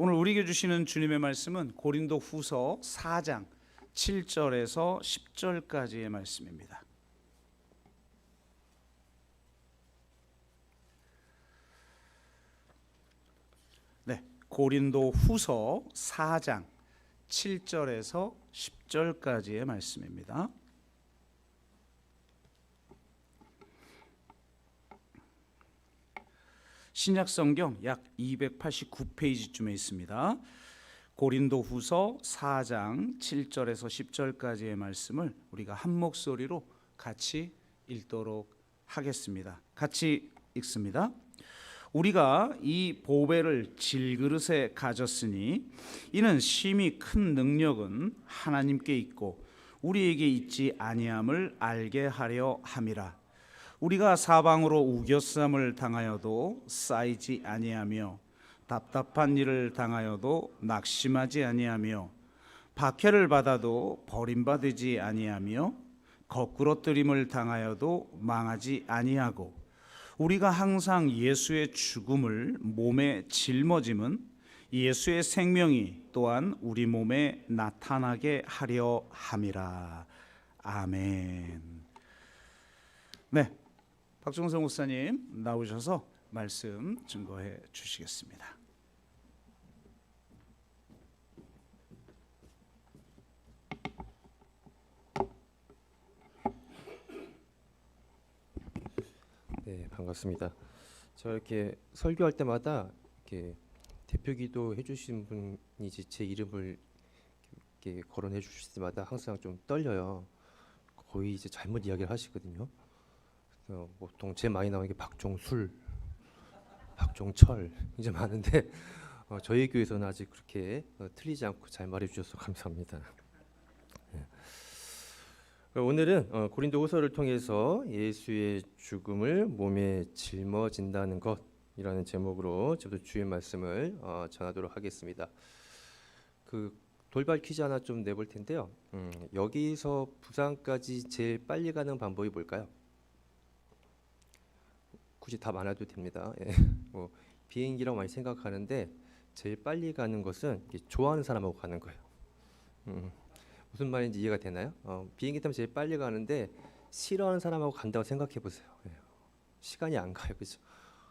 오늘 우리에게 주시는 주님의 말씀은 고린도 후서 4장 7절에서 10절까지의 말씀입니다. 네, 고린도 후서 4장 7절에서 10절까지의 말씀입니다. 신약성경 약 289페이지쯤에 있습니다. 고린도 후서 4장 7절에서 10절까지의 말씀을 우리가 한 목소리로 같이 읽도록 하겠습니다. 같이 읽습니다. 우리가 이 보배를 질그릇에 가졌으니 이는 심히 큰 능력은 하나님께 있고 우리에게 있지 아니함을 알게 하려 함이라. 우리가 사방으로 우겨쌈을 당하여도 쌓이지 아니하며 답답한 일을 당하여도 낙심하지 아니하며 박해를 받아도 버림받지 아니하며 거꾸러뜨림을 당하여도 망하지 아니하고 우리가 항상 예수의 죽음을 몸에 짊어짐은 예수의 생명이 또한 우리 몸에 나타나게 하려 함이라. 아멘. 네, 박종성 목사님 나오셔서 말씀 증거해 주시겠습니다. 네, 반갑습니다. 저 이렇게 설교할 때마다 이렇게 대표기도 해주신 분이 제 이름을 이렇게 거론해 주실 때마다 항상 좀 떨려요. 거의 이제 잘못 이야기를 하시거든요. 그래서 보통 제일 많이 나오는 게 박종술, 박종철 이제 많은데 저희 교회에서는 아직 그렇게 틀리지 않고 잘 말해주셔서 감사합니다. 오늘은 고린도후서를 통해서 예수의 죽음을 몸에 짊어진다는 것이라는 제목으로 저도 주의 말씀을 전하도록 하겠습니다. 그 돌발 퀴즈 하나 좀 내볼 텐데요. 여기서 부산까지 제일 빨리 가는 방법이 뭘까요? 굳이 답 안 해도 됩니다. 예. 뭐 비행기라고 많이 생각하는데 제일 빨리 가는 것은 좋아하는 사람하고 가는 거예요. 무슨 말인지 이해가 되나요? 비행기 타면 제일 빨리 가는데 싫어하는 사람하고 간다고 생각해 보세요. 예. 시간이 안 가요, 그렇죠?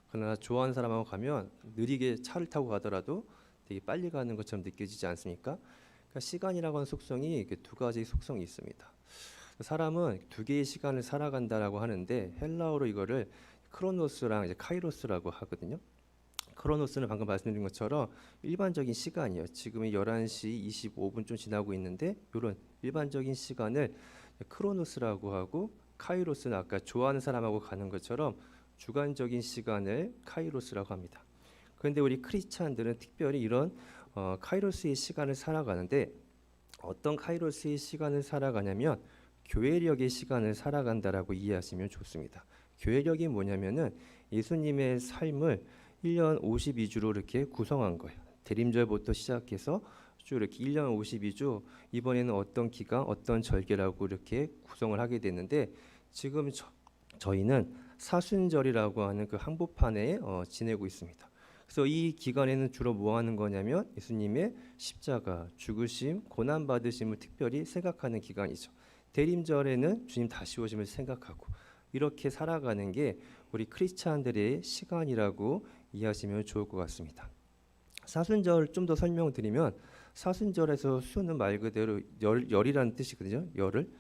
그러나 좋아하는 사람하고 가면 느리게 차를 타고 가더라도 되게 빨리 가는 것처럼 느껴지지 않습니까? 그러니까 시간이라고 하는 속성이 두 가지 속성이 있습니다. 사람은 두 개의 시간을 살아간다라고 하는데 헬라어로 이거를 크로노스랑 이제 카이로스라고 하거든요. 크로노스는 방금 말씀드린 것처럼 일반적인 시간이에요. 지금이 11시 25분 좀 지나고 있는데 이런 일반적인 시간을 크로노스라고 하고, 카이로스는 아까 좋아하는 사람하고 가는 것처럼 주관적인 시간을 카이로스라고 합니다. 그런데 우리 크리스찬들은 특별히 이런 카이로스의 시간을 살아가는데, 어떤 카이로스의 시간을 살아가냐면 교회력의 시간을 살아간다라고 이해하시면 좋습니다. 교회력이 뭐냐면은 예수님의 삶을 1년 52주로 이렇게 구성한 거예요. 대림절부터 시작해서 쭉 이렇게 1년 52주, 이번에는 어떤 기간, 어떤 절개라고 이렇게 구성을 하게 됐는데, 지금 저희는 사순절이라고 하는 그 한복판에 지내고 있습니다. 그래서 이 기간에는 주로 뭐 하는 거냐면 예수님의 십자가, 죽으심, 고난 받으심을 특별히 생각하는 기간이죠. 대림절에는 주님 다시 오심을 생각하고, 이렇게 살아가는 게 우리 크리스찬들의 시간이라고 이해하시면 좋을 것 같습니다. 사순절 좀 더 설명드리면, 사순절에서 수는 말 그대로 열이라는 뜻이거든요. 열을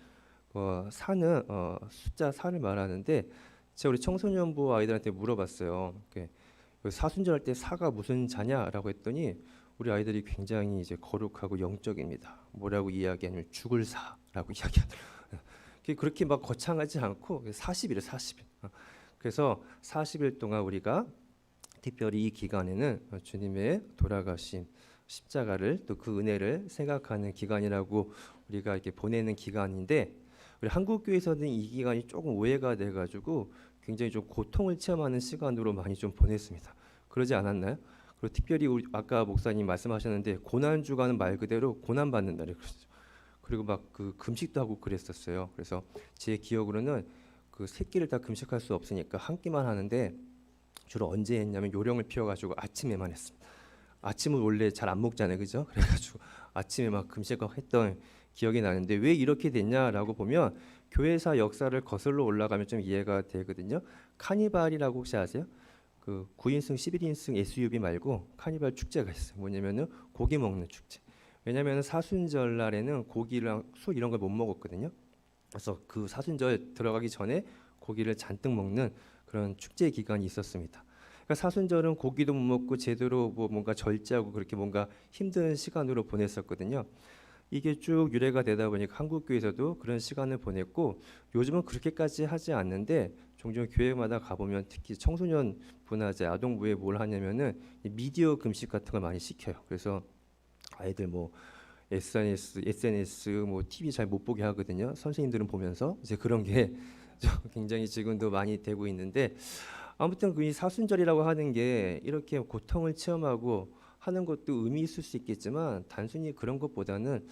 사는 숫자 4를 말하는데, 제가 우리 청소년부 아이들한테 물어봤어요. 사순절 할 때 4가 무슨 자냐라고 했더니 우리 아이들이 굉장히 이제 거룩하고 영적입니다. 뭐라고 이야기하냐면 죽을 사라고 이야기하더라고요. 그렇게 막 거창하지 않고 40일에 40일. 그래서 40일 동안 우리가 특별히 이 기간에는 주님의 돌아가심, 십자가를, 또 그 은혜를 생각하는 기간이라고 우리가 이렇게 보내는 기간인데, 우리 한국 교회에서는 이 기간이 조금 오해가 돼가지고 굉장히 좀 고통을 체험하는 시간으로 많이 좀 보냈습니다. 그러지 않았나요? 그리고 특별히 우리 아까 목사님 말씀하셨는데 고난 주간은 말 그대로 고난 받는 날이에요. 그리고 막 그 금식도 하고 그랬었어요. 그래서 제 기억으로는 그 세 끼를 다 금식할 수 없으니까 한 끼만 하는데, 주로 언제 했냐면 요령을 피워가지고 아침에만 했습니다. 아침을 원래 잘 안 먹잖아요, 그죠? 그래가지고 아침에 막 금식하고 했던 기억이 나는데 왜 이렇게 됐냐라고 보면 교회사 역사를 거슬러 올라가면 좀 이해가 되거든요. 카니발이라고 혹시 아세요? 그 9인승, 11인승 SUV 말고 카니발 축제가 있어요. 뭐냐면은 고기 먹는 축제. 왜냐면은 사순절 날에는 고기랑 술 이런 걸 못 먹었거든요. 그래서 그 사순절 들어가기 전에 고기를 잔뜩 먹는 그런 축제 기간이 있었습니다. 그러니까 사순절은 고기도 못 먹고 제대로 뭐 뭔가 절제하고 그렇게 뭔가 힘든 시간으로 보냈었거든요. 이게 쭉 유래가 되다 보니까 한국 교회에서도 그런 시간을 보냈고 요즘은 그렇게까지 하지 않는데 종종 교회마다 가보면 특히 청소년 문화재 아동부에 뭘 하냐면은 이 미디어 금식 같은 걸 많이 시켜요. 그래서 아이들 뭐 SNS 뭐 TV 잘 못 보게 하거든요. 선생님들은 보면서 이제 그런 게 굉장히 지금도 많이 되고 있는데 아무튼 그 이 사순절이라고 하는 게 이렇게 고통을 체험하고 하는 것도 의미 있을 수 있겠지만 단순히 그런 것보다는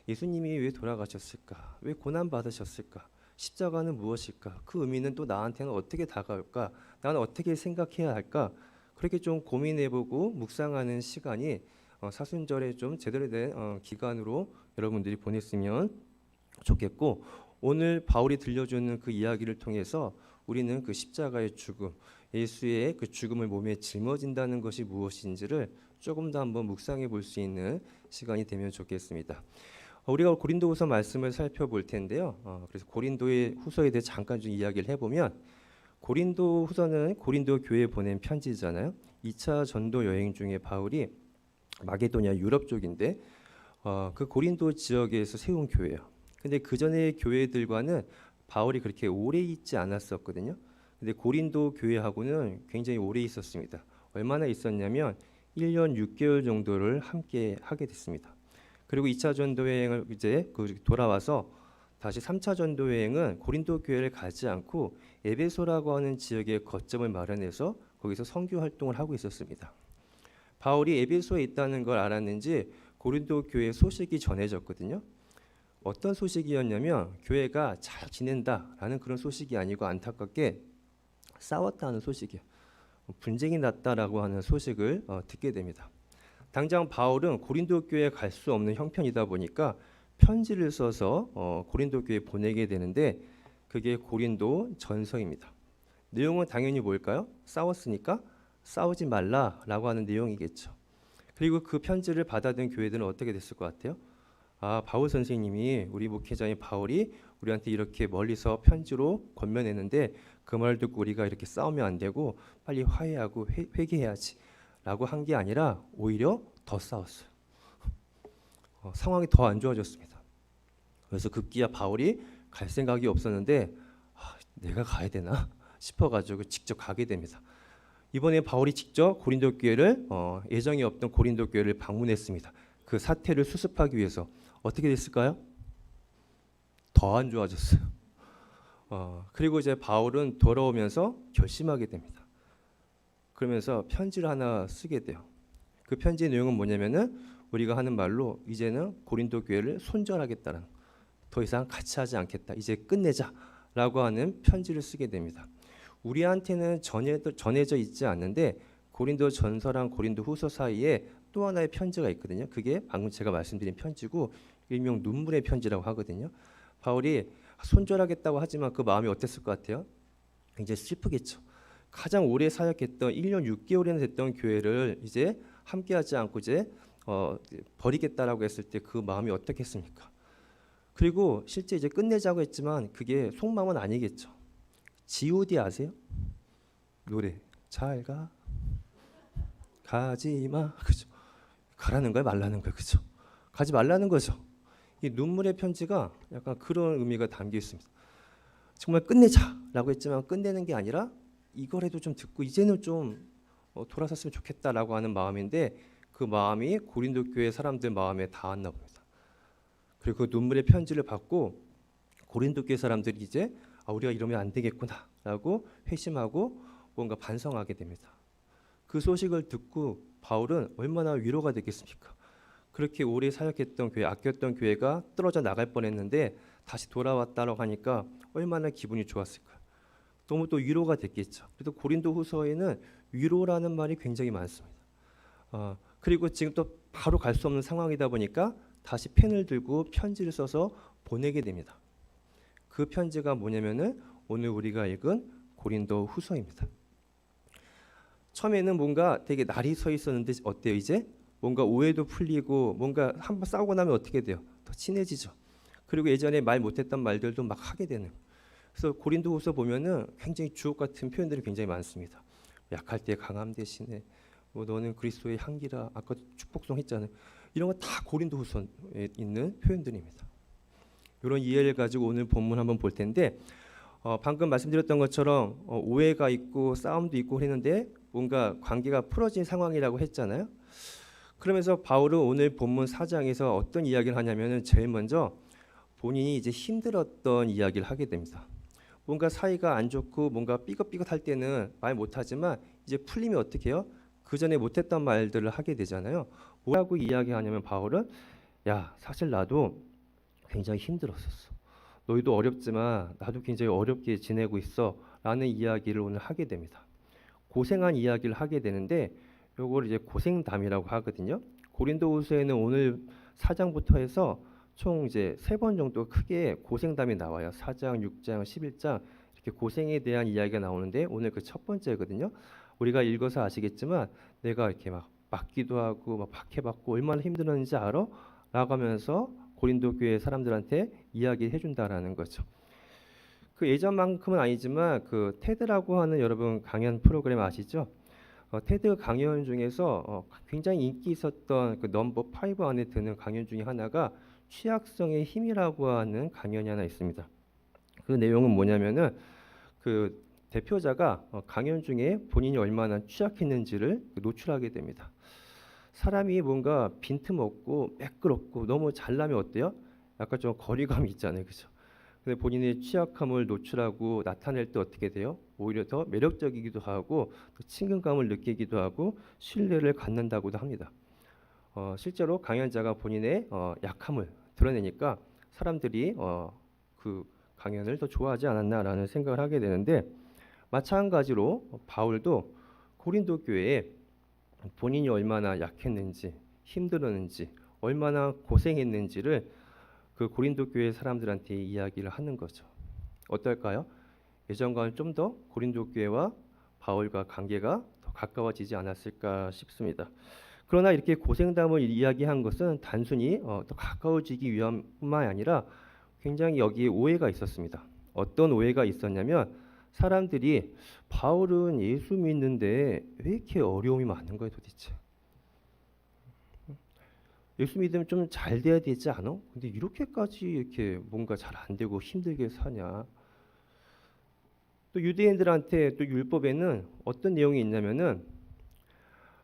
예수님이 왜 돌아가셨을까? 왜 고난 받으셨을까? 십자가는 무엇일까? 그 의미는 또 나한테는 어떻게 다가올까? 나는 어떻게 생각해야 할까? 그렇게 좀 고민해보고 묵상하는 시간이 사순절에 좀 제대로 된 기간으로 여러분들이 보냈으면 좋겠고 오늘 바울이 들려주는 그 이야기를 통해서 우리는 그 십자가의 죽음, 예수의 그 죽음을 몸에 짊어진다는 것이 무엇인지를 조금 더 한번 묵상해 볼 수 있는 시간이 되면 좋겠습니다. 우리가 고린도후서 말씀을 살펴볼 텐데요. 그래서 고린도의 후서에 대해 잠깐 좀 이야기를 해보면 고린도후서는 고린도 교회에 보낸 편지잖아요. 2차 전도 여행 중에 바울이 마게도냐 유럽 쪽인데 그 고린도 지역에서 세운 교회예요. 근데 그 전의 교회들과는 바울이 그렇게 오래 있지 않았었거든요. 근데 고린도 교회하고는 굉장히 오래 있었습니다. 얼마나 있었냐면 1년 6개월 정도를 함께 하게 됐습니다. 그리고 2차 전도 여행을 이제 돌아와서 다시 3차 전도 여행은 고린도 교회를 가지 않고 에베소라고 하는 지역에 거점을 마련해서 거기서 선교 활동을 하고 있었습니다. 바울이 에베소에 있다는 걸 알았는지 고린도 교회 소식이 전해졌거든요. 어떤 소식이었냐면 교회가 잘 지낸다라는 그런 소식이 아니고 안타깝게 싸웠다는 소식이에요. 분쟁이 났다라고 하는 소식을 듣게 됩니다. 당장 바울은 고린도 교회에 갈 수 없는 형편이다 보니까 편지를 써서 고린도 교회에 보내게 되는데 그게 고린도 전서입니다. 내용은 당연히 뭘까요? 싸웠으니까 싸우지 말라라고 하는 내용이겠죠. 그리고 그 편지를 받아든 교회들은 어떻게 됐을 것 같아요? 아, 바울 선생님이 우리 목회자인 바울이 우리한테 이렇게 멀리서 편지로 건면했는데 그 말 듣고 우리가 이렇게 싸우면 안 되고 빨리 화해하고 회개해야지 라고 한 게 아니라 오히려 더 싸웠어요. 상황이 더 안 좋아졌습니다. 그래서 급기야 바울이 갈 생각이 없었는데 내가 가야 되나 싶어가지고 직접 가게 됩니다. 이번에 바울이 직접 고린도 교회를 예정이 없던 고린도 교회를 방문했습니다. 그 사태를 수습하기 위해서 어떻게 됐을까요? 더 안 좋아졌어요. 그리고 이제 바울은 돌아오면서 결심하게 됩니다. 그러면서 편지를 하나 쓰게 돼요. 그 편지의 내용은 뭐냐면은 우리가 하는 말로 이제는 고린도 교회를 손절하겠다는, 더 이상 같이 하지 않겠다, 이제 끝내자라고 하는 편지를 쓰게 됩니다. 우리한테는 전해져 있지 않는데 고린도 전서랑 고린도 후서 사이에 또 하나의 편지가 있거든요. 그게 방금 제가 말씀드린 편지고 일명 눈물의 편지라고 하거든요. 바울이 손절하겠다고 하지만 그 마음이 어땠을 것 같아요? 굉장히 슬프겠죠. 가장 오래 사역했던 1년 6개월이나 됐던 교회를 이제 함께하지 않고 이제 버리겠다라고 했을 때 그 마음이 어떻겠습니까? 그리고 실제 이제 끝내자고 했지만 그게 속마음은 아니겠죠. G.O.D 아세요? 노래 잘 가, 가지 마, 그죠? 가라는 거야, 말라는 거야, 그죠? 가지 말라는 거죠. 이 눈물의 편지가 약간 그런 의미가 담겨 있습니다. 정말 끝내자라고 했지만 끝내는 게 아니라 이거라도 좀 듣고 이제는 좀 돌아섰으면 좋겠다라고 하는 마음인데 그 마음이 고린도 교회 사람들 마음에 닿았나 봅니다. 그리고 그 눈물의 편지를 받고 고린도 교회 사람들이 이제 우리가 이러면 안 되겠구나라고 회심하고 뭔가 반성하게 됩니다. 그 소식을 듣고 바울은 얼마나 위로가 되겠습니까? 그렇게 오래 사역했던 교회, 아꼈던 교회가 떨어져 나갈 뻔했는데 다시 돌아왔다고 하니까 얼마나 기분이 좋았을까요? 너무 또 위로가 됐겠죠. 그래서 고린도 후서에는 위로라는 말이 굉장히 많습니다. 그리고 지금 또 바로 갈 수 없는 상황이다 보니까 다시 펜을 들고 편지를 써서 보내게 됩니다. 그 편지가 뭐냐면은 오늘 우리가 읽은 고린도 후서입니다. 처음에는 뭔가 되게 날이 서 있었는데 어때요? 이제 뭔가 오해도 풀리고 뭔가 한번 싸우고 나면 어떻게 돼요? 더 친해지죠. 그리고 예전에 말 못했던 말들도 막 하게 되는. 그래서 고린도후서 보면은 굉장히 주옥 같은 표현들이 굉장히 많습니다. 약할 때 강함 대신에 뭐 너는 그리스도의 향기라 아까 축복송 했잖아요. 이런 거 다 고린도후서에 있는 표현들입니다. 이런 이해를 가지고 오늘 본문 한번 볼 텐데 방금 말씀드렸던 것처럼 오해가 있고 싸움도 있고 그랬는데 뭔가 관계가 풀어진 상황이라고 했잖아요. 그러면서 바울은 오늘 본문 4장에서 어떤 이야기를 하냐면은 제일 먼저 본인이 이제 힘들었던 이야기를 하게 됩니다. 뭔가 사이가 안 좋고 뭔가 삐걱삐걱할 때는 말 못하지만 이제 풀리면 어떻게 해요? 그 전에 못했던 말들을 하게 되잖아요. 뭐라고 이야기하냐면 바울은 야 사실 나도 굉장히 힘들었었어. 너희도 어렵지만 나도 굉장히 어렵게 지내고 있어 라는 이야기를 오늘 하게 됩니다. 고생한 이야기를 하게 되는데 요걸 이제 고생담이라고 하거든요. 고린도후서에는 오늘 4장부터 해서 총 이제 3번 정도 크게 고생담이 나와요. 4장, 6장, 11장 이렇게 고생에 대한 이야기가 나오는데 오늘 그 첫 번째거든요. 우리가 읽어서 아시겠지만 내가 이렇게 막 맞기도 하고 막 박해받고 얼마나 힘들었는지 알아? 라고 하면서 고린도 교회 사람들한테 이야기해 준다라는 거죠. 그 예전만큼은 아니지만 그 테드라고 하는 여러분 강연 프로그램 아시죠? 테드 강연 중에서 굉장히 인기 있었던 그 넘버 5 안에 드는 강연 중에 하나가 취약성의 힘이라고 하는 강연이 하나 있습니다. 그 내용은 뭐냐면은 그 대표자가 강연 중에 본인이 얼마나 취약했는지를 노출하게 됩니다. 사람이 뭔가 빈틈없고 매끄럽고 너무 잘나면 어때요? 약간 좀 거리감이 있잖아요, 그죠? 근데 본인의 취약함을 노출하고 나타낼 때 어떻게 돼요? 오히려 더 매력적이기도 하고 또 친근감을 느끼기도 하고 신뢰를 갖는다고도 합니다. 실제로 강연자가 본인의 약함을 드러내니까 사람들이 그 강연을 더 좋아하지 않았나라는 생각을 하게 되는데 마찬가지로 바울도 고린도 교회에 본인이 얼마나 약했는지 힘들었는지 얼마나 고생했는지를 그 고린도 교회 사람들한테 이야기를 하는 거죠. 어떨까요? 예전과는 좀 더 고린도 교회와 바울과 관계가 더 가까워지지 않았을까 싶습니다. 그러나 이렇게 고생담을 이야기한 것은 단순히 더 가까워지기 위함뿐만 아니라 굉장히 여기에 오해가 있었습니다. 어떤 오해가 있었냐면 사람들이 바울은 예수 믿는데 왜 이렇게 어려움이 많은 거예요 도대체? 예수 믿으면 좀 잘 돼야 되지 않아? 근데 이렇게까지 이렇게 뭔가 잘 안 되고 힘들게 사냐? 또 유대인들한테 또 율법에는 어떤 내용이 있냐면은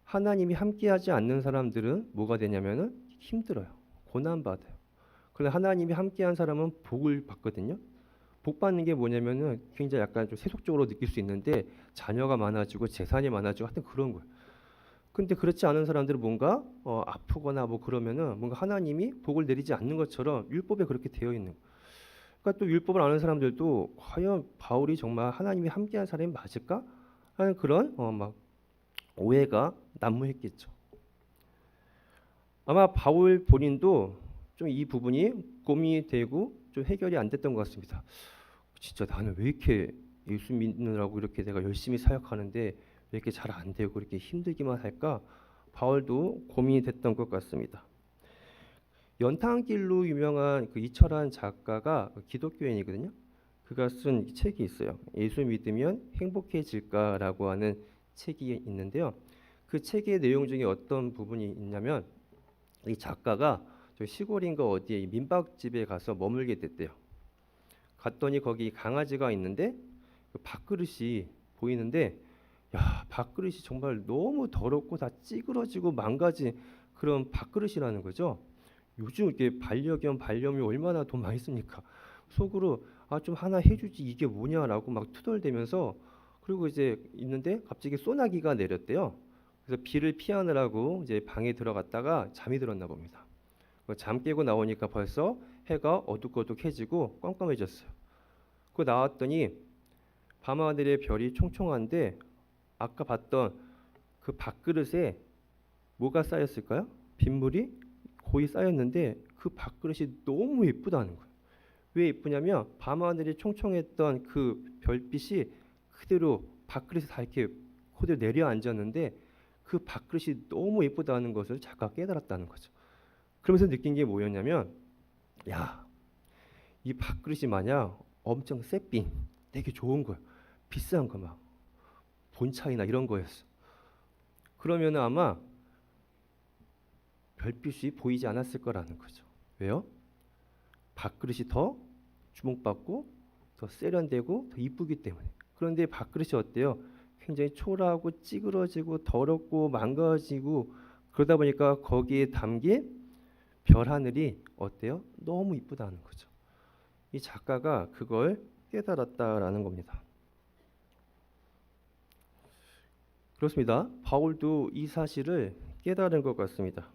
하나님이 함께하지 않는 사람들은 뭐가 되냐면은 힘들어요, 고난 받아요. 그런데 하나님이 함께한 사람은 복을 받거든요. 복 받는 게 뭐냐면은 굉장히 약간 좀 세속적으로 느낄 수 있는데 자녀가 많아지고 재산이 많아지고 하여튼 그런 거예요. 근데 그렇지 않은 사람들은 뭔가 아프거나 뭐 그러면은 뭔가 하나님이 복을 내리지 않는 것처럼 율법에 그렇게 되어 있는 거예요. 그러니까 또 율법을 아는 사람들도 과연 바울이 정말 하나님이 함께한 사람이 맞을까 하는 그런 막 오해가 난무했겠죠. 아마 바울 본인도 좀 이 부분이 고민이 되고 좀 해결이 안 됐던 것 같습니다. 진짜 나는 왜 이렇게 예수 믿느라고 이렇게 내가 열심히 사역하는데 왜 이렇게 잘 안 되고 이렇게 힘들기만 할까? 바울도 고민이 됐던 것 같습니다. 연탄길로 유명한 그 이철환 작가가 기독교인이거든요. 그가 쓴 책이 있어요. 예수 믿으면 행복해질까라고 하는 책이 있는데요. 그 책의 내용 중에 어떤 부분이 있냐면 이 작가가 저 시골인가 어디에 민박집에 가서 머물게 됐대요. 갔더니 거기 강아지가 있는데 그 밥그릇이 보이는데 야 밥그릇이 정말 너무 더럽고 다 찌그러지고 망가진 그런 밥그릇이라는 거죠. 요즘 이렇게 반려견 반려묘 얼마나 돈 많이 씁니까? 속으로 아 좀 하나 해주지 이게 뭐냐라고 막 투덜대면서 그리고 이제 있는데 갑자기 소나기가 내렸대요. 그래서 비를 피하느라고 이제 방에 들어갔다가 잠이 들었나 봅니다. 잠 깨고 나오니까 벌써 해가 어둑어둑해지고 깜깜해졌어요. 그 나왔더니 밤하늘의 별이 총총한데 아까 봤던 그 밥그릇에 뭐가 쌓였을까요? 빗물이 거의 쌓였는데 그 밥그릇이 너무 예쁘다는 거예요. 왜 예쁘냐면 밤하늘이 총총했던 그 별빛이 그대로 밥그릇에 다 이렇게 그대로 내려앉았는데 그 밥그릇이 너무 예쁘다는 것을 작가가 깨달았다는 거죠. 그러면서 느낀 게 뭐였냐면, 야, 이 밥그릇이 마냥 엄청 새삥 되게 좋은 거야. 비싼 거 막 본차이나 이런 거였어. 그러면 아마 별빛이 보이지 않았을 거라는 거죠. 왜요? 밥그릇이 더 주목받고 더 세련되고 더 이쁘기 때문에. 그런데 밥그릇이 어때요? 굉장히 초라하고 찌그러지고 더럽고 망가지고 그러다 보니까 거기에 담긴 별 하늘이 어때요? 너무 이쁘다는 거죠. 이 작가가 그걸 깨달았다라는 겁니다. 그렇습니다. 바울도 이 사실을 깨달은 것 같습니다.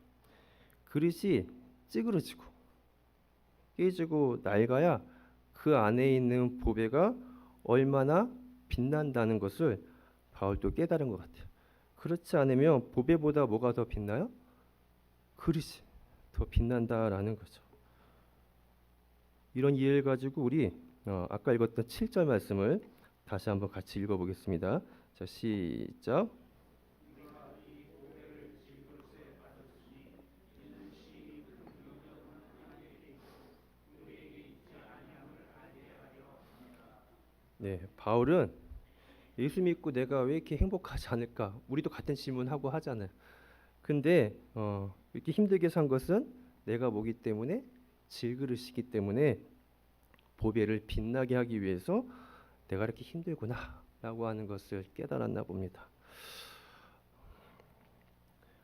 그릇이 찌그러지고 깨지고 낡아야 그 안에 있는 보배가 얼마나 빛난다는 것을 바울도 깨달은 것 같아요. 그렇지 않으면 보배보다 뭐가 더 빛나요? 그릇이 더 빛난다라는 거죠. 이런 이해를 가지고 우리 아까 읽었던 7절 말씀을 다시 한번 같이 읽어보겠습니다. 자, 시작. 네, 바울은 예수 믿고 내가 왜 이렇게 행복하지 않을까? 우리도 같은 질문하고 하잖아요. 근데 이렇게 힘들게 산 것은 내가 뭐기 때문에 질그릇이기 때문에 보배를 빛나게 하기 위해서 내가 이렇게 힘들구나라고 하는 것을 깨달았나 봅니다.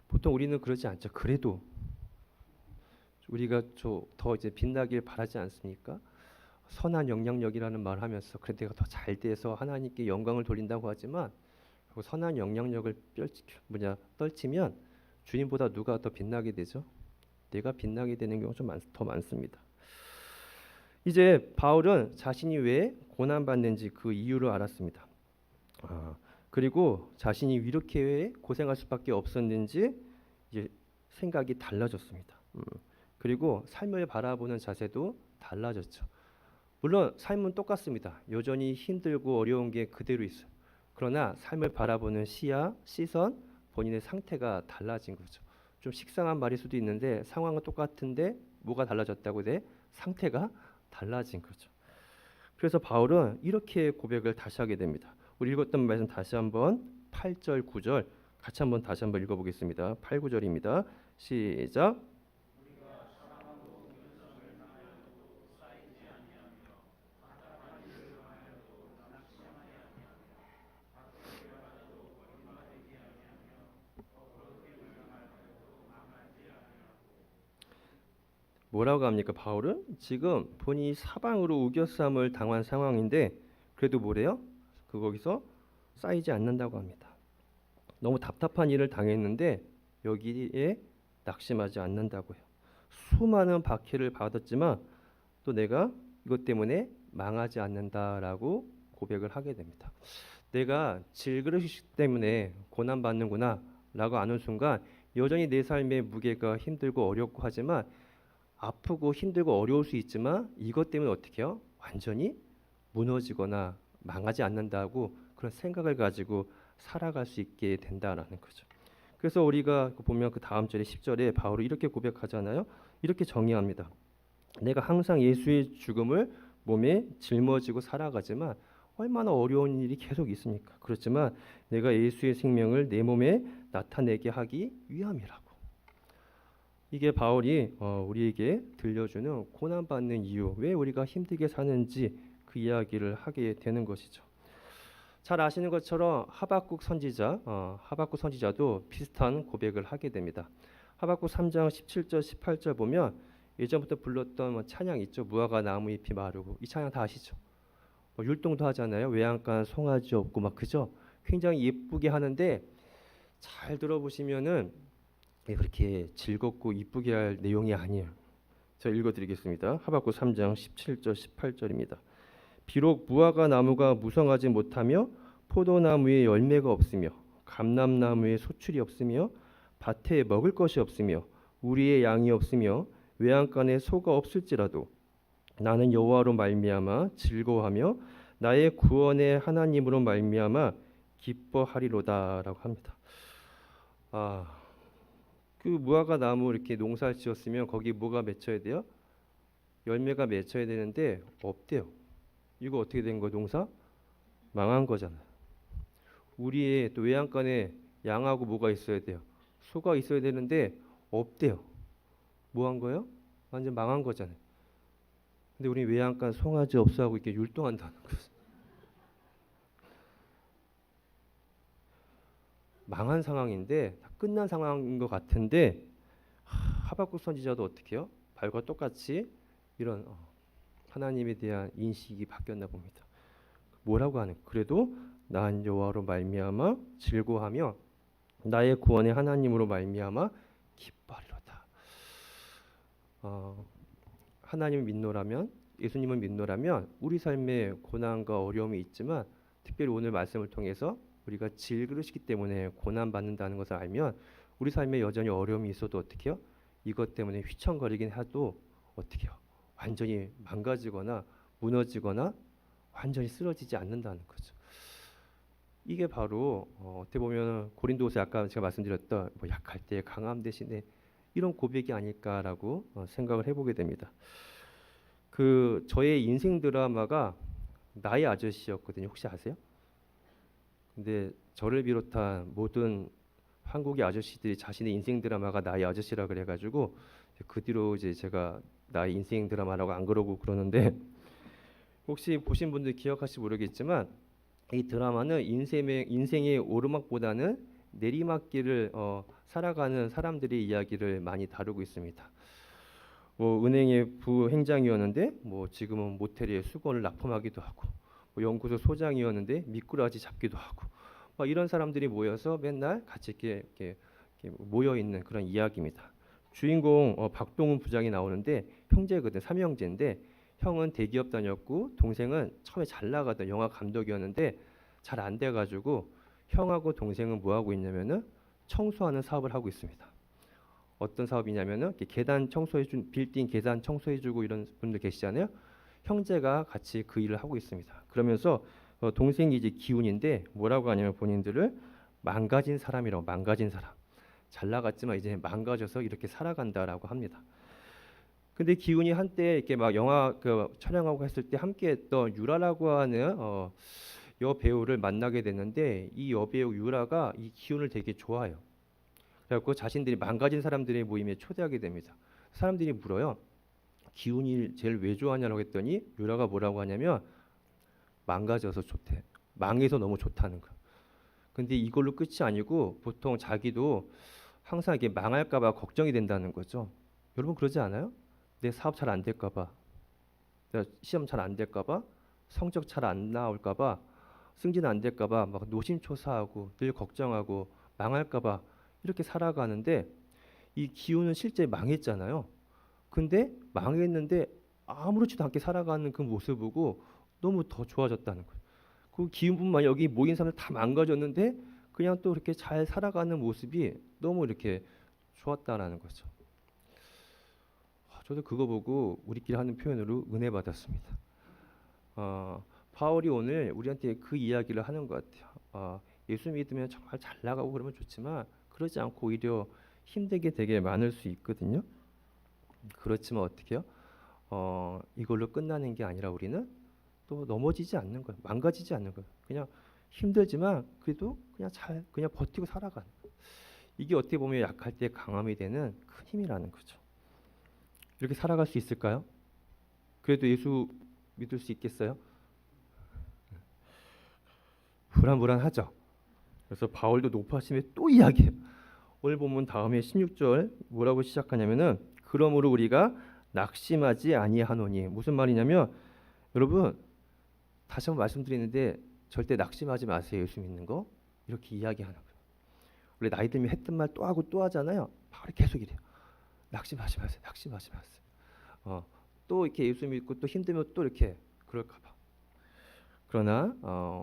보통 우리는 그러지 않죠. 그래도 우리가 더 이제 빛나길 바라지 않습니까? 선한 영향력이라는 말을 하면서 그래 내가 더 잘 돼서 하나님께 영광을 돌린다고 하지만 그 선한 영향력을 떨치면 주님보다 누가 더 빛나게 되죠? 내가 빛나게 되는 경우가 좀 더 많습니다. 이제 바울은 자신이 왜 고난받는지 그 이유를 알았습니다. 그리고 자신이 이렇게 왜 고생할 수밖에 없었는지 이제 생각이 달라졌습니다. 그리고 삶을 바라보는 자세도 달라졌죠. 물론 삶은 똑같습니다. 여전히 힘들고 어려운 게 그대로 있어요. 그러나 삶을 바라보는 시야, 시선, 본인의 상태가 달라진 거죠. 좀 식상한 말일 수도 있는데 상황은 똑같은데 뭐가 달라졌다고 돼? 상태가 달라진 거죠. 그래서 바울은 이렇게 고백을 다시 하게 됩니다. 우리 읽었던 말씀 다시 한번 8절, 9절 같이 한번 다시 한번 읽어보겠습니다. 8, 9절입니다. 시작. 뭐라고 합니까? 바울은 지금 본인이 사방으로 우겨쌈을 당한 상황인데 그래도 뭐래요? 거기서 쌓이지 않는다고 합니다. 너무 답답한 일을 당했는데 여기에 낙심하지 않는다고요. 수많은 박해를 받았지만 또 내가 이것 때문에 망하지 않는다라고 고백을 하게 됩니다. 내가 질그릇이기 때문에 고난받는구나 라고 아는 순간 여전히 내 삶의 무게가 힘들고 어렵고 하지만 아프고 힘들고 어려울 수 있지만 이것 때문에 어떻게 해요? 완전히 무너지거나 망하지 않는다고 그런 생각을 가지고 살아갈 수 있게 된다라는 거죠. 그래서 우리가 보면 그 다음 절에 10절에 바울이 이렇게 고백하잖아요. 이렇게 정의합니다. 내가 항상 예수의 죽음을 몸에 짊어지고 살아가지만 얼마나 어려운 일이 계속 있습니까? 그렇지만 내가 예수의 생명을 내 몸에 나타내게 하기 위함이라고. 이게 바울이 우리에게 들려주는 고난받는 이유, 왜 우리가 힘들게 사는지 그 이야기를 하게 되는 것이죠. 잘 아시는 것처럼 하박국 선지자도 비슷한 고백을 하게 됩니다. 하박국 3장 17절 18절 보면 예전부터 불렀던 찬양 있죠. 무화과 나무 잎이 마르고, 이 찬양 다 아시죠? 율동도 하잖아요. 외양간 송아지 없고 막 그죠? 굉장히 예쁘게 하는데 잘 들어보시면은 그렇게 즐겁고 이쁘게 할 내용이 아니에요. 제가 읽어드리겠습니다. 하박국 3장 17절 18절입니다. 비록 무화과 나무가 무성하지 못하며 포도나무에 열매가 없으며 감람나무에 소출이 없으며 밭에 먹을 것이 없으며 우리의 양이 없으며 외양간에 소가 없을지라도 나는 여호와로 말미암아 즐거워하며 나의 구원의 하나님으로 말미암아 기뻐하리로다라고 합니다. 그 무화과 나무 이렇게 농사를 지었으면 거기 뭐가 맺혀야 돼요? 열매가 맺혀야 되는데 없대요. 이거 어떻게 된 거예요? 농사 망한 거잖아요. 우리의 또 외양간에 양하고 뭐가 있어야 돼요? 소가 있어야 되는데 없대요. 뭐 한 거예요? 완전 망한 거잖아요. 근데 우리 외양간 송아지 없어하고 이렇게 율동한다는 거죠. 망한 상황인데 다 끝난 상황인 것 같은데 하박국 선지자도 어떻게 해요? 바울과 똑같이 이런 하나님에 대한 인식이 바뀌었나 봅니다. 뭐라고 하는? 그래도 난 여호와로 말미암아 즐거워하며 나의 구원의 하나님으로 말미암아 기뻐하리로다. 하나님을 믿노라면, 예수님을 믿노라면 우리 삶에 고난과 어려움이 있지만 특별히 오늘 말씀을 통해서 우리가 질그릇이기 때문에 고난 받는다는 것을 알면 우리 삶에 여전히 어려움이 있어도 어떻게 해요? 이것 때문에 휘청거리긴 해도 어떻게 해요? 완전히 망가지거나 무너지거나 완전히 쓰러지지 않는다는 거죠. 이게 바로 어떻게 보면 고린도후서 아까 제가 말씀드렸던 뭐 약할 때 강함 대신에 이런 고백이 아닐까라고 생각을 해보게 됩니다. 그 저의 인생 드라마가 나의 아저씨였거든요. 혹시 아세요? 근데 저를 비롯한 모든 한국의 아저씨들이 자신의 인생 드라마가 나의 아저씨라 그래가지고 그 뒤로 이제 제가 나의 인생 드라마라고 안 그러고 그러는데 혹시 보신 분들 기억하실지 모르겠지만 이 드라마는 인생의 오르막보다는 내리막길을 살아가는 사람들의 이야기를 많이 다루고 있습니다. 뭐 은행의 부행장이었는데 뭐 지금은 모텔의 수건을 납품하기도 하고 뭐 연구소 소장이었는데 미꾸라지 잡기도 하고 막 이런 사람들이 모여서 맨날 같이 이렇게 모여 있는 그런 이야기입니다. 주인공 박동훈 부장이 나오는데 형제거든, 삼형제인데 형은 대기업 다녔고 동생은 처음에 잘 나가던 영화 감독이었는데 잘 안 돼가지고 형하고 동생은 뭐 하고 있냐면은 청소하는 사업을 하고 있습니다. 어떤 사업이냐면은 이렇게 계단 청소해준 빌딩 계단 청소해주고 이런 분들 계시잖아요. 형제가 같이 그 일을 하고 있습니다. 그러면서 동생이 이제 기훈인데 뭐라고 하냐면 본인들을 망가진 사람이라고, 망가진 사람. 잘 나갔지만 이제 망가져서 이렇게 살아간다라고 합니다. 근데 기훈이 한때 이렇게 막 영화 촬영하고 했을 때 함께했던 유라라고 하는 여 배우를 만나게 됐는데 이 여배우 유라가 이 기훈을 되게 좋아해요. 그래갖고 자신들이 망가진 사람들의 모임에 초대하게 됩니다. 사람들이 물어요. 기훈이 제일 왜 좋아하냐고 했더니 유라가 뭐라고 하냐면 망가져서 좋대. 망해서 너무 좋다는 거야. 근데 이걸로 끝이 아니고 보통 자기도 항상 이게 망할까봐 걱정이 된다는 거죠. 여러분 그러지 않아요? 내 사업 잘 안 될까봐, 내 시험 잘 안 될까봐, 성적 잘 안 나올까봐, 승진 안 될까봐 막 노심초사하고 늘 걱정하고 망할까봐 이렇게 살아가는데 이 기훈은 실제 망했잖아요. 근데 망했는데 아무렇지도 않게 살아가는 그 모습 보고 너무 더 좋아졌다는 거예요. 그 기훈뿐만 여기 모인 사람들 다 망가졌는데 그냥 또 이렇게 잘 살아가는 모습이 너무 이렇게 좋았다라는 거죠. 저도 그거 보고 우리끼리 하는 표현으로 은혜 받았습니다. 바울이 오늘 우리한테 그 이야기를 하는 것 같아요. 예수 믿으면 정말 잘 나가고 그러면 좋지만 그러지 않고 오히려 힘들게 되게 많을 수 있거든요. 그렇지만 어떻게 해요? 이걸로 끝나는 게 아니라 우리는 또 넘어지지 않는 거예요. 망가지지 않는 거예요. 그냥 힘들지만 그래도 그냥 버티고 살아가는 거예요. 이게 어떻게 보면 약할 때 강함이 되는 큰 힘이라는 거죠. 이렇게 살아갈 수 있을까요? 그래도 예수 믿을 수 있겠어요? 불안불안하죠. 그래서 바울도 높아심에 또 이야기해요. 오늘 보면 다음에 16절 뭐라고 시작하냐면은 그러므로 우리가 낙심하지 아니하노니 무슨 말이냐면 여러분 다시 한번 말씀드리는데 절대 낙심하지 마세요. 예수 믿는 거 이렇게 이야기하는 거예요. 원래 나이 들면 했던 말 또 하고 또 하잖아요. 바울이 계속 이래요. 낙심하지 마세요. 낙심하지 마세요. 또 이렇게 예수 믿고 또 힘들면 또 이렇게 그럴까봐. 그러나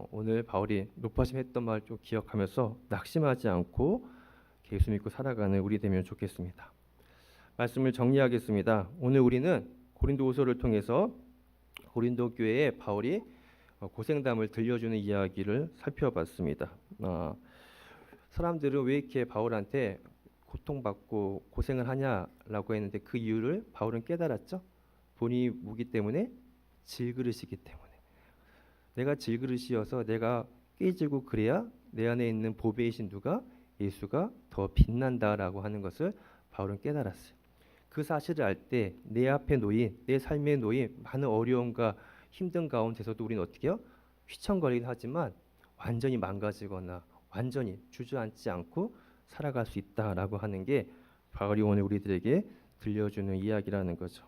오늘 바울이 높아심 했던 말 좀 기억하면서 낙심하지 않고 예수 믿고 살아가는 우리 되면 좋겠습니다. 말씀을 정리하겠습니다. 오늘 우리는 고린도후서를 통해서 고린도 교회에 바울이 고생담을 들려주는 이야기를 살펴봤습니다. 사람들은 왜 이렇게 바울한테 고통받고 고생을 하냐라고 했는데 그 이유를 바울은 깨달았죠. 본인이 무기 때문에 질그릇이기 때문에. 내가 질그릇이어서 내가 깨지고 그래야 내 안에 있는 보배이신 누가 예수가 더 빛난다라고 하는 것을 바울은 깨달았어요. 그 사실을 알 때 내 앞에 놓인 내 삶에 놓인 많은 어려움과 힘든 가운데서도 우리는 어떻게 해요? 휘청거리긴 하지만 완전히 망가지거나 완전히 주저앉지 않고 살아갈 수 있다라고 하는 게 바울이 오늘 우리들에게 들려주는 이야기라는 거죠.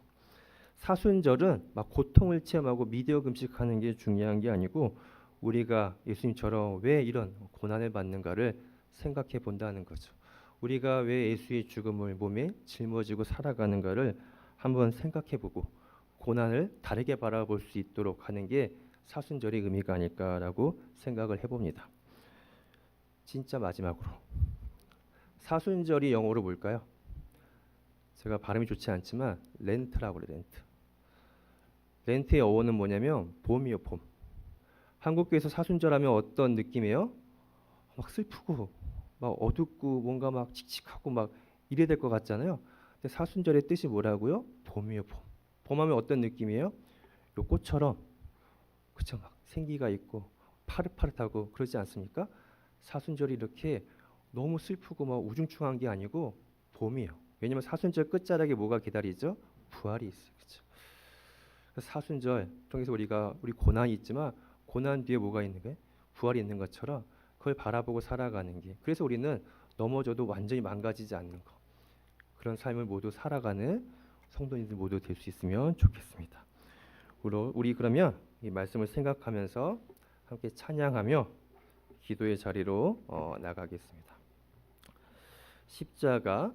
사순절은 막 고통을 체험하고 미디어 금식하는 게 중요한 게 아니고 우리가 예수님처럼 왜 이런 고난을 받는가를 생각해 본다는 거죠. 우리가 왜 예수의 죽음을 몸에 짊어지고 살아가는가를 한번 생각해 보고 고난을 다르게 바라볼 수 있도록 하는 게 사순절의 의미가 아닐까라고 생각을 해봅니다. 진짜 마지막으로 사순절이 영어로 뭘까요? 제가 발음이 좋지 않지만 렌트라고 그래요. 렌트. 렌트의 어원은 뭐냐면 봄이요, 봄. 한국교회에서 사순절 하면 어떤 느낌이에요? 막 슬프고 막 어둡고 뭔가 막 칙칙하고 막 이래야 될 것 같잖아요. 근데 사순절의 뜻이 뭐라고요? 봄이요, 봄. 봄하면 어떤 느낌이에요? 요 꽃처럼 그쵸, 막 생기가 있고 파릇파릇하고 그러지 않습니까? 사순절이 이렇게 너무 슬프고 막 우중충한 게 아니고 봄이에요. 왜냐면 사순절 끝자락에 뭐가 기다리죠? 부활이 있어요. 그렇죠? 사순절 통해서 우리 고난이 있지만 고난 뒤에 뭐가 있는 거예요? 부활이 있는 것처럼 그걸 바라보고 살아가는 게, 그래서 우리는 넘어져도 완전히 망가지지 않는 거, 그런 삶을 모두 살아가는 성도님들 모두 될 수 있으면 좋겠습니다. 우리 그러면 이 말씀을 생각하면서 함께 찬양하며 기도의 자리로 나가겠습니다. 십자가